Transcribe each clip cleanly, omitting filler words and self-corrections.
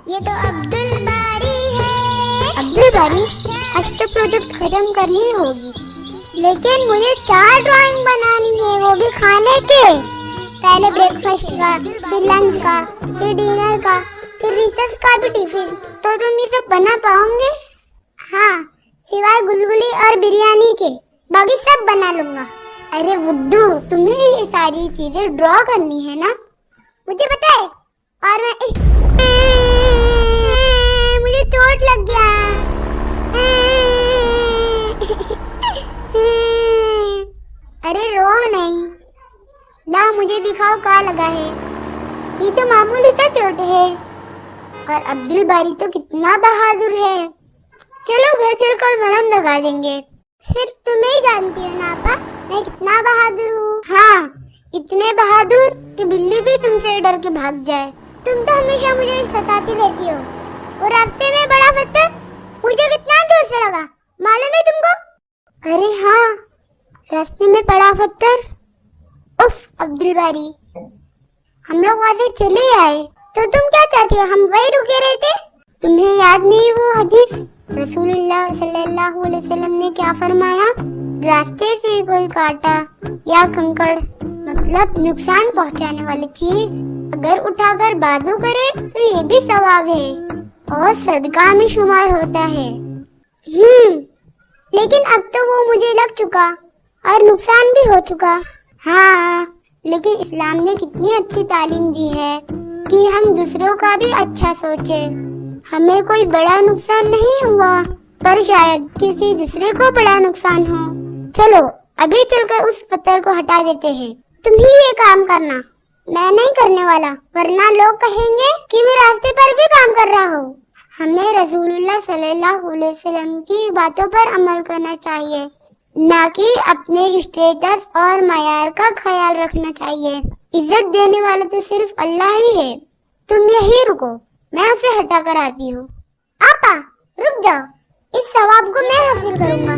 ये तो अब्दुल बारी है। अब्दुल बारी, आज तो प्रोजेक्ट खत्म करनी होगी, लेकिन मुझे 4 ड्राइंग बनानी है, वो भी खाने के। पहले ब्रेकफास्ट का, फिर लंच का, फिर डिनर का, फिर रिसेस का भी टिफिन। तो तुम ये सब बना पाओगे? हाँ, सिवाय गुलगुली और बिरयानी के, बाकी सब बना लूंगा। अरे बुद्धू, तुम्हें ये सारी चीजें ड्रॉ करनी है ना, मुझे पता है। और मुझे चोट लग गया। अरे रो नहीं, ला मुझे दिखाओ क्या लगा है। ये तो मामूली सा चोट है, और अब्दुल बारी तो कितना बहादुर है। चलो घर चलकर मलहम लगा देंगे। सिर्फ तुम ही जानती हो ना आपा, मैं कितना बहादुर हूँ। हाँ, इतने बहादुर कि बिल्ली भी तुमसे डर के भाग जाए। तुम तो हमेशा मुझे सताती रहती हो। और रास्ते में बड़ा पत्थर मुझे कितना जोर से लगा, मालूम है तुमको? अरे हाँ, रास्ते में बड़ा पत्थर। उफ अब्दुल बारी, हम लोग वहाँ से चले आए, तो तुम क्या चाहती हो हम वही रुके रहते? तुम्हें याद नहीं वो हदीस, रसूलुल्लाह सल्लल्लाहु अलैहि वसल्लम ने क्या फरमाया? रास्ते से कोई कांटा या कंकड़, मतलब नुकसान पहुंचाने वाली चीज, अगर उठाकर बाजू करे तो ये भी सवाब है और सदका में शुमार होता है। लेकिन अब तो वो मुझे लग चुका और नुकसान भी हो चुका। हाँ, लेकिन इस्लाम ने कितनी अच्छी तालीम दी है कि हम दूसरों का भी अच्छा सोचे। हमें कोई बड़ा नुकसान नहीं हुआ, पर शायद किसी दूसरे को बड़ा नुकसान हो। चलो अभी चलकर उस पत्थर को हटा देते हैं। तुम ही ये काम करना, मैं नहीं करने वाला, वरना लोग कहेंगे कि मैं रास्ते पर भी काम कर रहा हूँ। हमें रसूलुल्लाह सल्लल्लाहु अलैहि वसल्लम की बातों पर अमल करना चाहिए, ना कि अपने स्टेटस और मयार का ख्याल रखना चाहिए। इज्जत देने वाला तो सिर्फ अल्लाह ही है। तुम यही रुको, मैं उसे हटा कर आती हूँ। आपा रुक जाओ, इस सवाब को मैं हासिल करूँगा।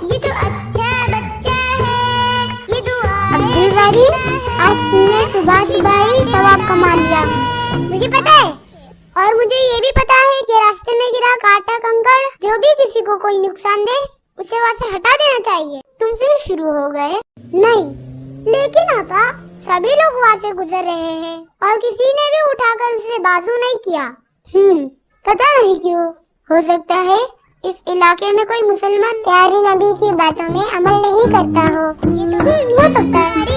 ये तो अच्छा बच्चा है, ये दुआ अब्दुल बारी, आज तुमने सुबह सुबह ही सवाब कमा लिया, मुझे पता है। और मुझे ये भी पता है कि रास्ते में गिरा कांटा कंकड़ जो भी किसी को कोई नुकसान दे, उसे वहाँ से हटा देना चाहिए। तुम फिर शुरू हो गए? नहीं, लेकिन आपा सभी लोग वहाँ से गुजर रहे हैं और किसी ने भी उठाकर उसे बाजू नहीं किया। पता नहीं क्यों, हो सकता है इस इलाके में कोई मुसलमान प्यारे नबी की बातों में अमल नहीं करता हो। ये तो हो सकता है।